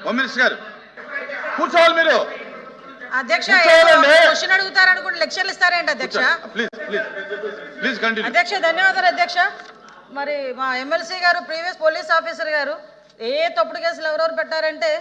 Home minister గారు కూర్చోవాలి మీరు. అధ్యక్ష క్వశ్చన్ అడుగుతారనుకుంటే లెక్చర్లు ఇస్తారేంటి అధ్యక్ష? Please continue. అధ్యక్ష ధన్యవాదాలు అధ్యక్ష. మరి మా ఎమ్మెల్సీ గారు ప్రీవియస్ పోలీస్ ఆఫీసర్ గారు ఏ తప్పుడు కేసులు ఎవరెవరు పెట్టారంటే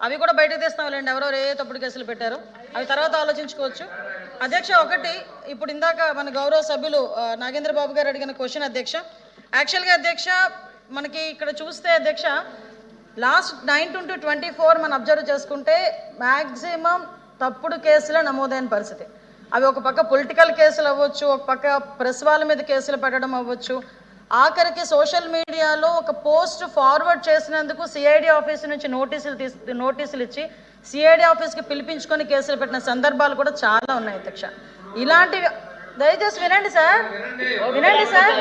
అవి కూడా బయటకు తీస్తాంలేండి, ఎవరెవరు ఏ తప్పుడు కేసులు పెట్టారు అవి తర్వాత ఆలోచించుకోవచ్చు. అధ్యక్ష ఒకటి ఇప్పుడు ఇందాక మన గౌరవ సభ్యులు నాగేంద్ర బాబు గారు అడిగిన క్వశ్చన్ అధ్యక్ష. యాక్చువల్గా అధ్యక్ష మనకి ఇక్కడ చూస్తే అధ్యక్ష లాస్ట్ 9/24 మనం అబ్జర్వ్ చేసుకుంటే మ్యాక్సిమం తప్పుడు కేసులే నమోదైన పరిస్థితి. అవి ఒక పక్క పొలిటికల్ కేసులు అవ్వచ్చు, ఒక పక్క ప్రెస్ వాళ్ళ మీద కేసులు పెట్టడం అవ్వచ్చు, ఆఖరికి సోషల్ మీడియాలో ఒక పోస్ట్ ఫార్వర్డ్ చేసినందుకు సిఐడి ఆఫీస్ నుంచి నోటీసులు ఇచ్చి సిఐడి ఆఫీస్కి పిలిపించుకొని కేసులు పెట్టిన సందర్భాలు కూడా చాలా ఉన్నాయి అధ్యక్ష. ఇలాంటివి దయచేసి వినండి సార్, వినండి సార్,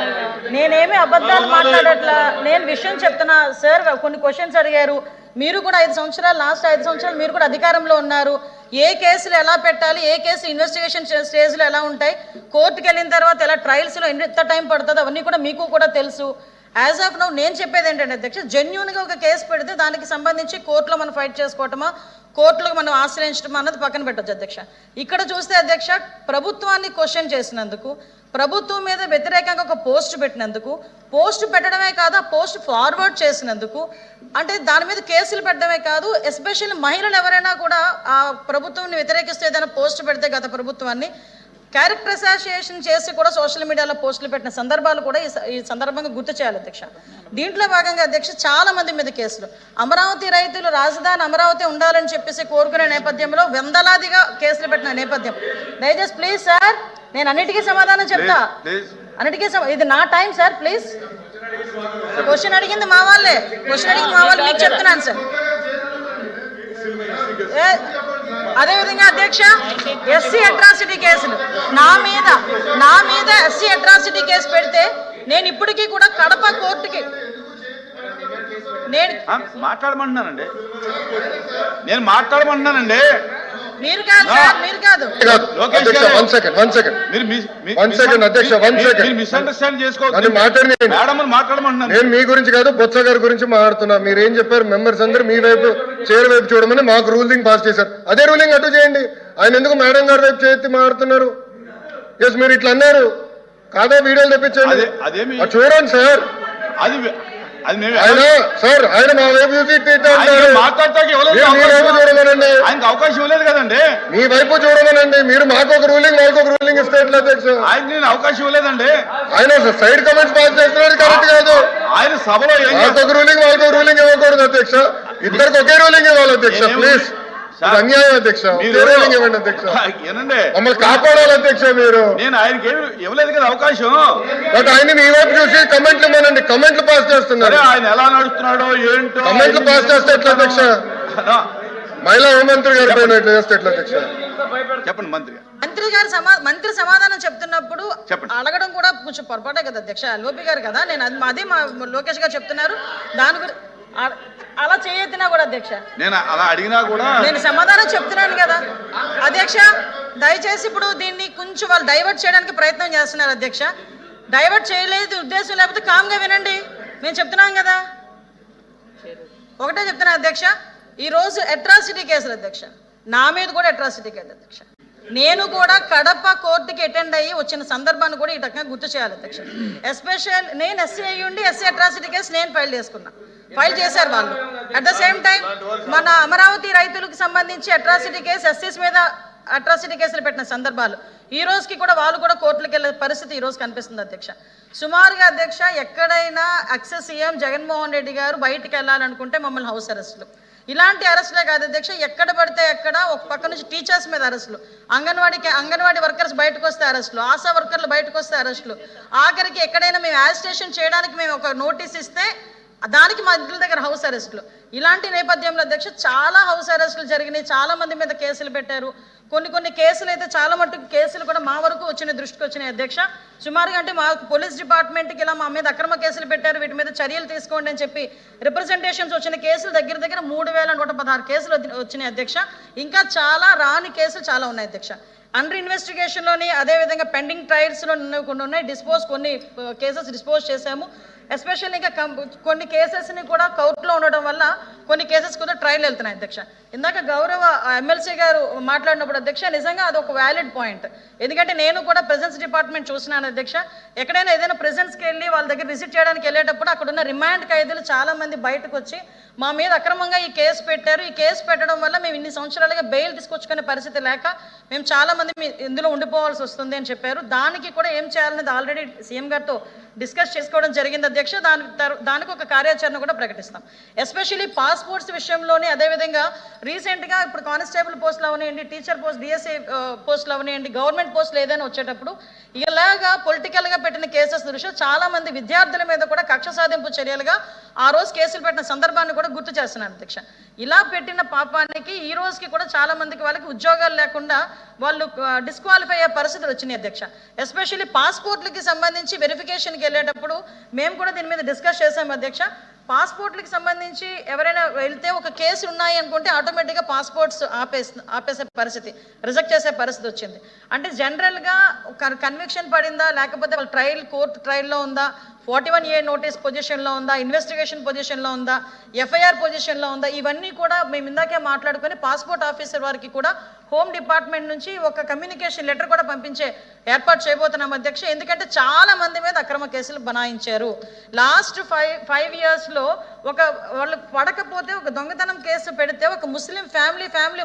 నేనేమి అబద్ధాలు మాట్లాడట్లా, నేను విషయం చెప్తున్నా సార్. కొన్ని క్వశ్చన్స్ అడిగారు, మీరు కూడా 5 సంవత్సరాలు లాస్ట్ 5 సంవత్సరాలు మీరు కూడా అధికారంలో ఉన్నారు. ఏ కేసులు ఎలా పెట్టాలి, ఏ కేసు ఇన్వెస్టిగేషన్ స్టేజ్లో ఎలా ఉంటాయి, కోర్టుకు వెళ్ళిన తర్వాత ఎలా ట్రయల్స్లో ఎంత టైం పడుతుంది అవన్నీ కూడా మీకు కూడా తెలుసు. యాజ్ ఆఫ్ నౌ నేను చెప్పేది ఏంటంటే అధ్యక్ష, జెన్యూన్గా ఒక కేసు పెడితే దానికి సంబంధించి కోర్టులో మనం ఫైట్ చేసుకోవటమా, కోర్టులకు మనం ఆశ్రయించడం అన్నది పక్కన పెట్టచ్చు అధ్యక్ష. ఇక్కడ చూస్తే అధ్యక్ష ప్రభుత్వాన్ని క్వశ్చన్ చేసినందుకు, ప్రభుత్వం మీద వ్యతిరేకంగా ఒక పోస్ట్ పెట్టినందుకు, పోస్ట్ పెట్టడమే కాదు ఆ పోస్ట్ ఫార్వర్డ్ చేసినందుకు, అంటే దాని మీద కేసులు పెట్టడమే కాదు, ఎస్పెషల్లీ మహిళలు ఎవరైనా కూడా ఆ ప్రభుత్వాన్ని వ్యతిరేకిస్తే ఏదైనా పోస్ట్ పెడితే గత ప్రభుత్వాన్ని క్యారెక్టర్ అసోసియేషన్ చేసి కూడా సోషల్ మీడియాలో పోస్టులు పెట్టిన సందర్భాలు కూడా ఈ సందర్భంగా గుర్తు చేయాలి అధ్యక్ష. దీంట్లో భాగంగా అధ్యక్ష చాలా మంది మీద కేసులు, అమరావతి రైతులు రాజధాని అమరావతి ఉండాలని చెప్పేసి కోరుకునే నేపథ్యంలో వందలాదిగా కేసులు పెట్టిన నేపథ్యం. దయచేసి ప్లీజ్ సార్, నేను అన్నిటికీ సమాధానం చెప్తా, అన్నిటికీ ఇది నా టైం సార్, ప్లీజ్. క్వశ్చన్ అడిగింది మా వాళ్ళే, క్వశ్చన్ అడిగింది మా వాళ్ళు, మీకు చెప్తున్నాను సార్. అదేవిధంగా అధ్యక్ష ఎస్సీ అట్రాసిటీ కేసులు నా మీద ఎస్సీ అట్రాసిటీ కేసు పెడితే నేను ఇప్పటికీ కూడా కడప కోర్టుకి నేను మాట్లాడమంటున్నానండి. మీరు కాదు సార్, మీరు కాదు. నేను మీ గురించి కాదు బొత్స గారి గురించి మాట్లాడుతున్నా. మీరు ఏం చెప్పారు, మెంబర్స్ అందరూ మీ వైపు చైర్ వైపు చూడమని మాకు రూలింగ్ పాస్ చేశారు. అదే రూలింగ్ అటు చేయండి. ఆయన ఎందుకు మేడం గారి వైపు చేతి మాట్లాడుతున్నారు? ఎస్ మీరు ఇట్లా అన్నారు కాదా, వీడియోలు తెప్పించండి చూడండి సార్. సార్ ఆయన మా వైపు చూసి చూడమనండి, అవకాశం ఇవ్వలేదు కదండి. మీ వైపు చూడమనండి. మీరు మాకు ఒక రూలింగ్ వాళ్ళకి ఒక రూలింగ్ ఇస్తే ఎట్లా అధ్యక్ష? ఆయన అవకాశం ఇవ్వలేదండి. ఆయన సైడ్ కమెంట్స్ పాస్ చేస్తున్నారు, కరెక్ట్ కాదు. ఆయన సభలో మాకు ఒక రూలింగ్ వాళ్ళకి ఒక రూలింగ్ ఇవ్వకూడదు అధ్యక్ష. ఇద్దరికి ఒకే రూలింగ్ ఇవ్వాలి అధ్యక్ష, ప్లీజ్. అన్యాయం అధ్యక్ష, రూలింగ్ ఇవ్వండి అధ్యక్ష. మమ్మల్ని కాపాడాలి అధ్యక్ష. మీరు నేను ఆయనకి ఇవ్వలేదు కదా అవకాశం. బట్ ఆయన మీ వైపు చూసి కమెంట్లు ఇవ్వనండి, కమెంట్లు పాస్ చేస్తున్నారు. ఆయన ఎలా నడుస్తున్నాడో ఏంటో కమెంట్లు పాస్ చేస్తే ఎట్లా అధ్యక్ష? మహిళా హోంమంత్రి గారి పైన ఎట్లా చేస్తే ఎట్లా అధ్యక్ష? చెప్పండి. మంత్రి సమాధానం చెప్తున్నప్పుడు అడగడం కూడా కొంచెం పొరపాటే కదా అధ్యక్ష. లోపి గారు కదా, నేను అదే మా లోకేష్ గారు చెప్తున్నారు, దాని గురించి అలా చేయొద్దునా కూడా అధ్యక్ష. నేను అలా అడిగినా కూడా నేను సమాధానం చెప్తున్నాను కదా అధ్యక్ష. దయచేసి ఇప్పుడు దీన్ని కొంచెం వాళ్ళు డైవర్ట్ చేయడానికి ప్రయత్నం చేస్తున్నారు అధ్యక్ష. డైవర్ట్ చేయలేదు ఉద్దేశం లేకపోతే కామ్గా వినండి, మేము చెప్తున్నాం కదా. ఒకటే చెప్తున్నా అధ్యక్ష, ఈరోజు అట్రాసిటీ కేసులు అధ్యక్ష, నా మీద కూడా అట్రాసిటీ కేసు అధ్యక్ష. నేను కూడా కడప కోర్టుకి అటెండ్ అయ్యి వచ్చిన సందర్భాన్ని కూడా ఈ రకంగా గుర్తు చేయాలి అధ్యక్ష. ఎస్పెషల్ నేను ఎస్సీ అయ్యి ఉండి ఎస్సీ అట్రాసిటీ కేసు నేను ఫైల్ చేశారు వాళ్ళు. అట్ ద సేమ్ టైం మన అమరావతి రైతులకు సంబంధించి అట్రాసిటీ కేసు, ఎస్సీస్ మీద అట్రాసిటీ కేసులు పెట్టిన సందర్భాలు ఈ రోజుకి కూడా వాళ్ళు కూడా కోర్టులకు వెళ్ళే పరిస్థితి ఈ రోజు కనిపిస్తుంది అధ్యక్ష. సుమారుగా అధ్యక్ష ఎక్కడైనా ఎక్స్ సీఎం జగన్మోహన్ రెడ్డి గారు బయటికి వెళ్ళాలనుకుంటే మమ్మల్ని హౌస్ అరెస్టులు, ఇలాంటి అరెస్టులే కాదు అధ్యక్ష, ఎక్కడ పడితే ఎక్కడ ఒక పక్క నుంచి టీచర్స్ మీద అరెస్టులు, అంగన్వాడీ వర్కర్స్ బయటకు వస్తే అరెస్టులు, ఆశా వర్కర్లు బయటకు వస్తే అరెస్టులు, ఆఖరికి ఎక్కడైనా మేము యాజిటేషన్ చేయడానికి మేము ఒక నోటీస్ ఇస్తే దానికి మా ఇంటి దగ్గర హౌస్ అరెస్టులు. ఇలాంటి నేపథ్యంలో అధ్యక్ష చాలా హౌస్ అరెస్టులు జరిగినాయి, చాలా మంది మీద కేసులు పెట్టారు. కొన్ని కేసులు అయితే చాలా మట్టుకు కేసులు కూడా మా వరకు దృష్టికి వచ్చినాయి అధ్యక్ష. సుమారుగా అంటే మా పోలీస్ డిపార్ట్మెంట్కి ఇలా మా మీద అక్రమ కేసులు పెట్టారు, వీటి మీద చర్యలు తీసుకోండి అని చెప్పి రిప్రజెంటేషన్స్ వచ్చిన కేసులు దగ్గర 3116 కేసులు వచ్చినాయి అధ్యక్ష. ఇంకా చాలా రాని కేసులు చాలా ఉన్నాయి అధ్యక్ష. అండర్ ఇన్వెస్టిగేషన్లోని అదేవిధంగా పెండింగ్ ట్రయల్స్లో కొన్ని ఉన్నాయి, కొన్ని కేసెస్ డిస్పోజ్ చేశాము. ఎస్పెషల్లీ ఇంకా కొన్ని కేసెస్ని కూడా కోర్టులో ఉండడం వల్ల కొన్ని కేసెస్ కూడా ట్రయల్ వెళ్తున్నాయి అధ్యక్ష. ఇందాక గౌరవ ఎమ్మెల్సీ గారు మాట్లాడినప్పుడు అధ్యక్ష నిజంగా అది ఒక వ్యాలిడ్ పాయింట్. ఎందుకంటే నేను కూడా ప్రెజెన్స్ డిపార్ట్మెంట్ చూసినాను అధ్యక్ష. ఎక్కడైనా ఏదైనా ప్రెజెన్స్కి వెళ్ళి వాళ్ళ దగ్గర విజిట్ చేయడానికి వెళ్ళేటప్పుడు అక్కడ ఉన్న రిమాండ్ ఖైదీలు చాలా మంది బయటకు వచ్చి మా మీద అక్రమంగా ఈ కేసు పెట్టారు, ఈ కేసు పెట్టడం వల్ల మేము ఇన్ని సంవత్సరాలుగా బెయిల్ తీసుకొచ్చుకునే పరిస్థితి లేక మేము చాలా మంది ఇందులో ఉండిపోవాల్సి వస్తుంది అని చెప్పారు. దానికి కూడా ఏం చేయాలనేది ఆల్రెడీ సీఎం గారితో డిస్కస్ చేసుకోవడం జరిగింది అధ్యక్ష. దానికి ఒక కార్యాచరణ కూడా ప్రకటిస్తాం. ఎస్పెషల్లీ పాస్పోర్ట్స్ విషయంలోనే అదేవిధంగా రీసెంట్గా ఇప్పుడు కానిస్టేబుల్ పోస్టులు అవనివ్వండి, టీచర్ పోస్ట్, డిఎస్ఏ పోస్టులు అవనివ్వండి, గవర్నమెంట్ పోస్టులు ఏదైనా వచ్చేటప్పుడు ఇలాగా పొలిటికల్గా పెట్టిన కేసెస్ దృష్ట్యా చాలా మంది విద్యార్థుల మీద కూడా కక్ష సాధింపు చర్యలుగా ఆ రోజు కేసులు పెట్టిన సందర్భాన్ని కూడా గుర్తు చేస్తున్నాను అధ్యక్ష. ఇలా పెట్టిన పాపానికి ఈ రోజుకి కూడా చాలా మందికి వాళ్ళకి ఉద్యోగాలు లేకుండా వాళ్ళు డిస్క్వాలిఫై అయ్యే పరిస్థితులు వచ్చినాయి అధ్యక్ష. ఎస్పెషల్లీ పాస్పోర్ట్లకి సంబంధించి వెరిఫికేషన్కి వెళ్ళేటప్పుడు మేము కూడా దీని మీద డిస్కస్ చేసాం అధ్యక్ష. పాస్పోర్ట్లకి సంబంధించి ఎవరైనా వెళ్తే ఒక కేసు ఉన్నాయి అనుకుంటే ఆటోమేటిక్గా పాస్పోర్ట్స్ ఆపేసే పరిస్థితి, రిజెక్ట్ చేసే పరిస్థితి వచ్చింది. అంటే జనరల్గా కన్విక్షన్ పడిందా లేకపోతే వాళ్ళ కోర్టు ట్రయల్లో ఉందా, 41A నోటీస్ పొజిషన్లో ఉందా, ఇన్వెస్టిగేషన్ పొజిషన్లో ఉందా, ఎఫ్ఐఆర్ పొజిషన్లో ఉందా, ఇవన్నీ కూడా మేము ఇందాకే మాట్లాడుకొని పాస్పోర్ట్ ఆఫీసర్ వారికి కూడా హోమ్ డిపార్ట్మెంట్ నుంచి ఒక కమ్యూనికేషన్ లెటర్ కూడా పంపించే ఏర్పాటు చేయబోతున్నాం అధ్యక్ష. ఎందుకంటే చాలా మంది మీద అక్రమ కేసులు బనాయించారు. లాస్ట్ 5 yearsలో వాళ్ళు పడకపోతే ఒక దొంగతనం కేసు పెడితే ఒక ముస్లిం ఫ్యామిలీ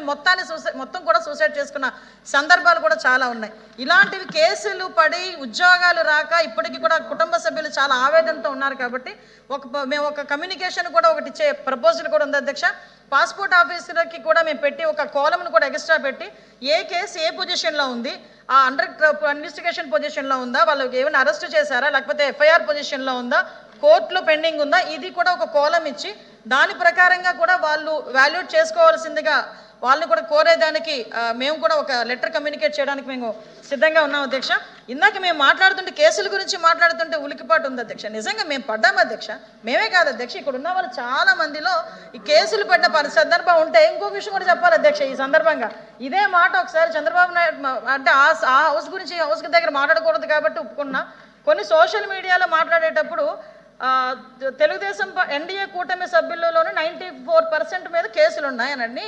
మొత్తం కూడా సూసైడ్ చేసుకున్న సందర్భాలు కూడా చాలా ఉన్నాయి. ఇలాంటివి కేసులు పడి ఉద్యోగాలు రాక ఇప్పటికీ కూడా కుటుంబ సభ్యులు చాలా ఆవేదనతో ఉన్నారు. కాబట్టి మేము ఒక కమ్యూనికేషన్ కూడా ఒకటి ఇచ్చే ప్రపోజల్ కూడా ఉంది అధ్యక్ష. పాస్పోర్ట్ ఆఫీసర్కి కూడా మేము పెట్టి ఒక కాలమ్ను కూడా ఎక్స్ట్రా పెట్టి ఏ కేసు ఏ పొజిషన్లో ఉంది, ఆ అండర్ ఇన్వెస్టిగేషన్ పొజిషన్లో ఉందా, వాళ్ళు ఏమైనా అరెస్ట్ చేశారా, లేకపోతే ఎఫ్ఐఆర్ పొజిషన్లో ఉందా, కోర్టులో పెండింగ్ ఉందా, ఇది కూడా ఒక కాలం ఇచ్చి దాని ప్రకారంగా కూడా వాళ్ళు వాల్యూట్ చేసుకోవాల్సిందిగా వాళ్ళని కూడా కోరేదానికి మేము కూడా ఒక లెటర్ కమ్యూనికేట్ చేయడానికి మేము సిద్ధంగా ఉన్నాం అధ్యక్ష. ఇందాక మేము మాట్లాడుతుంటే కేసుల గురించి మాట్లాడుతుంటే ఉలికిపాటు ఉంది అధ్యక్ష. నిజంగా మేము పడ్డాము అధ్యక్ష. మేమే కాదు అధ్యక్ష, ఇక్కడ ఉన్న వాళ్ళు చాలా మందిలో ఈ కేసులు పడిన సందర్భం ఉంటే ఇంకొక విషయం కూడా చెప్పాలి అధ్యక్ష. ఈ సందర్భంగా ఇదే మాట ఒకసారి చంద్రబాబు నాయుడు అంటే ఆ హౌస్ గురించి హౌస్ దగ్గర మాట్లాడకూడదు కాబట్టి ఒప్పుకున్నా. కొన్ని సోషల్ మీడియాలో మాట్లాడేటప్పుడు తెలుగుదేశం ఎన్డీఏ కూటమి సభ్యులలోనే 94% మీద కేసులు ఉన్నాయనని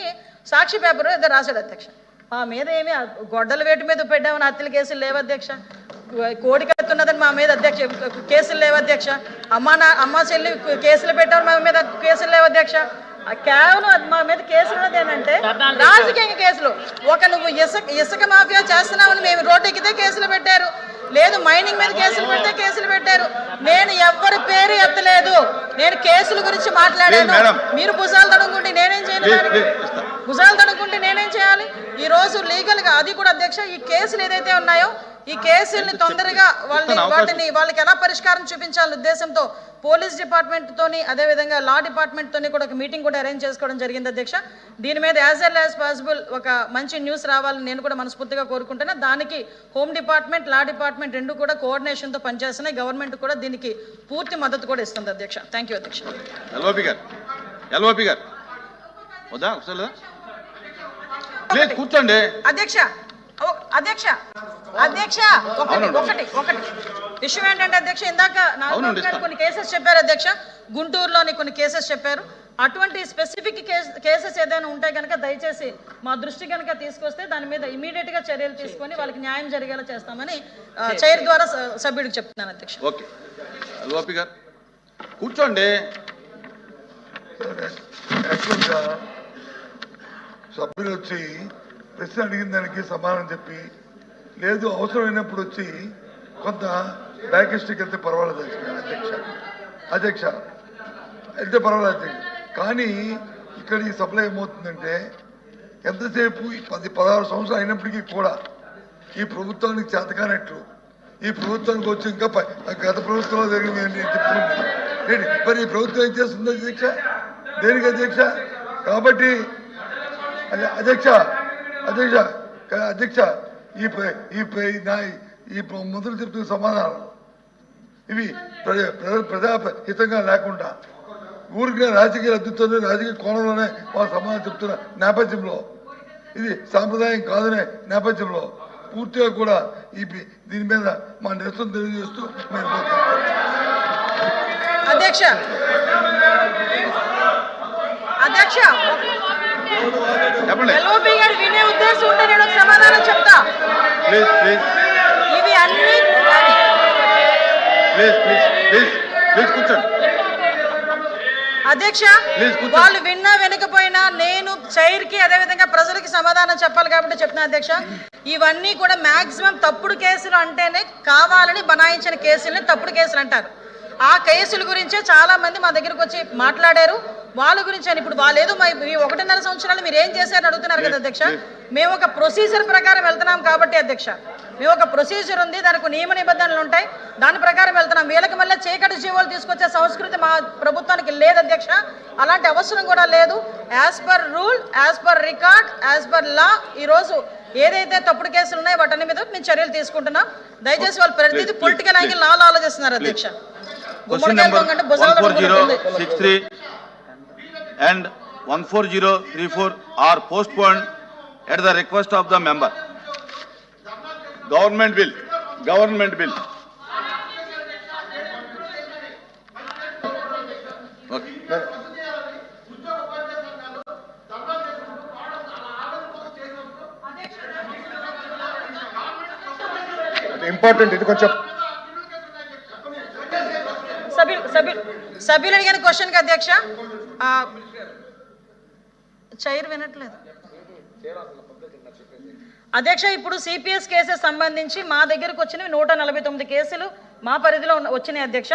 సాక్షి పేపర్ ఏదో రాశాడు అధ్యక్ష. మా మీద ఏమి గొడ్డల వేటు మీద పెట్టామని హత్యల కేసులు లేవు అధ్యక్ష. కోడి కత్తున్నదని మా మీద అధ్యక్ష కేసులు లేవు అధ్యక్ష. అమ్మ చెల్లి కేసులు పెట్టామని మా మీద కేసులు లేవు అధ్యక్ష. కేవలం మా మీద కేసులు ఉన్నది ఏంటంటే రాజకీయ కేసులు. నువ్వు ఇసుక మాఫియా చేస్తున్నావని మేము రోడ్డు ఎక్కితే కేసులు పెట్టారు, లేదు మైనింగ్ మీద కేసులు పెడితే కేసులు పెట్టారు. నేను ఎవరి పేరు ఎత్తలేదు, నేను కేసుల గురించి మాట్లాడాను. మీరు భుజాలు తడుకుంటే నేనేం చేయాలి? భుజాలు తడుకుంటే నేనేం చేయాలి? ఈ రోజు లీగల్ గా అది కూడా అధ్యక్ష ఈ కేసులు ఏదైతే ఉన్నాయో ఈ కేసుల్ని తొందరగా వాళ్ళకి ఎలా పరిష్కారం చూపించాలనే ఉద్దేశంతో పోలీస్ డిపార్ట్మెంట్ తోని అదేవిధంగా లా డిపార్ట్మెంట్ తోని కూడా ఒక మీటింగ్ కూడా అరేంజ్ చేసుకోవడం జరిగింది అధ్యక్ష. దీని మీద యాజ్ ఎల్ యాజ్ పాసిబుల్ ఒక మంచి న్యూస్ రావాలని నేను కూడా మనస్ఫూర్తిగా కోరుకుంటున్నా. దానికి హోమ్ డిపార్ట్మెంట్, లా డిపార్ట్మెంట్ రెండు కూడా కోఆర్డినేషన్తో పనిచేస్తున్నాయి. గవర్నమెంట్ కూడా దీనికి పూర్తి మద్దతు కూడా ఇస్తుంది అధ్యక్ష. థ్యాంక్ యూ అధ్యక్ష. కూర్చోండి అధ్యక్ష. అధ్యక్ష అధ్యక్ష ఒకటి విషయం ఏంటంటే అధ్యక్ష ఇందాక నాగబాబు కొన్ని కేసెస్ చెప్పారు అధ్యక్ష. గుంటూరులోని కొన్ని కేసెస్ చెప్పారు. అటువంటి స్పెసిఫిక్ కేసెస్ ఏదైనా ఉంటే కనుక దయచేసి మా దృష్టి కనుక తీసుకొస్తే దాని మీద ఇమీడియట్ గా చర్యలు తీసుకొని వాళ్ళకి న్యాయం జరిగేలా చేస్తామని చైర్ ద్వారా సభ్యుడికి చెప్తున్నాను అధ్యక్ష. ఓకే గారు కూర్చోండి. సభ్యులు వచ్చి ప్రశ్న అడిగిన దానికి సమాధానం చెప్పి, లేదు అవసరమైనప్పుడు వచ్చి కొంత బ్యాక్ హిస్టరీకి వెళ్తే పర్వాలేదు అధ్యక్ష వెళ్తే పర్వాలేదు అధ్యక్ష. కానీ ఇక్కడ ఈ సభలో ఏమవుతుందంటే ఎంతసేపు 10-16 సంవత్సరాలు అయినప్పటికీ కూడా ఈ ప్రభుత్వానికి చేతకానట్లు ఈ ప్రభుత్వానికి వచ్చి ఇంకా గత ప్రభుత్వంలో జరిగింది అని చెప్తుంది. మరి ఈ ప్రభుత్వం ఏం చేస్తుంది అధ్యక్ష? దేనికి అధ్యక్ష? కాబట్టి అధ్యక్ష ఈ మొదలు చెప్తున్న సమాధానాలు ఇవి ప్రజాహితంగా లేకుండా ఊరికే రాజకీయ లబ్ధితోనే రాజకీయ కోణంలోనే వాళ్ళ సమాధానం చెప్తున్న నేపథ్యంలో, ఇది సాంప్రదాయం కాదనే నేపథ్యంలో పూర్తిగా కూడా దీని మీద మా నిరసన తెలియజేస్తూ మేము అధ్యక్ష అధ్యక్ష చెప్పండి ఎల్ఓపి గారు వినే ఉద్దేశం ఉంటే నేను ఒక సమాధానం చెప్తా. ప్లీజ్ ప్లీజ్ ఇవి అన్ని ప్లీజ్ ప్లీజ్ ప్లీజ్ ప్లీజ్ కూర్చోండి. అధ్యక్ష Please, కూర్చోండి. వాళ్ళు విన్నా వెనకపోయినా నేను చైర్ కి అదేవిధంగా ప్రజలకి సమాధానం చెప్పాలి కాబట్టి చెప్తున్నా అధ్యక్ష. ఇవన్నీ కూడా మాక్సిమం తప్పుడు కేసులు అంటేనే కావాలని బనాయించిన కేసుల్ని తప్పుడు కేసులు అంటారు. ఆ కేసుల గురించే చాలా మంది మా దగ్గరకు వచ్చి మాట్లాడారు. వాళ్ళ గురించి అని ఇప్పుడు వాళ్ళు ఏదో ఈ 1.5 సంవత్సరాలు మీరు ఏం చేశారని అడుగుతున్నారు కదా అధ్యక్ష. మేము ఒక ప్రొసీజర్ ప్రకారం వెళ్తున్నాం కాబట్టి అధ్యక్ష, మేము ఒక ప్రొసీజర్ ఉంది, దానికి నియమ నిబంధనలు ఉంటాయి, దాని ప్రకారం వెళ్తున్నాం. వీళ్ళకి మళ్ళీ చీకటి జీవోలు తీసుకొచ్చే సంస్కృతి మా ప్రభుత్వానికి లేదు అధ్యక్ష. అలాంటి అవసరం కూడా లేదు. As per rule, as per record, as per law ఈరోజు ఏదైతే తప్పుడు కేసులు ఉన్నాయో వాటన్ని మీద మేము చర్యలు తీసుకుంటున్నాం. దయచేసి వాళ్ళు ప్రతిదీ పొలిటికల్ యాంగిల్ లాలో ఆలోచిస్తున్నారు అధ్యక్ష. Question number 14063 and 14034 are postponed at the request of the member. Government bill. Okay. Important ఇది కొంచెం. సభ్యులు అడిగిన క్వశ్చన్ కి అధ్యక్ష చైర్ వినట్లేదు అధ్యక్ష. ఇప్పుడు సిపిఎస్ కేసెస్ సంబంధించి మా దగ్గరకు వచ్చినవి 149 కేసులు మా పరిధిలో వచ్చినాయి అధ్యక్ష.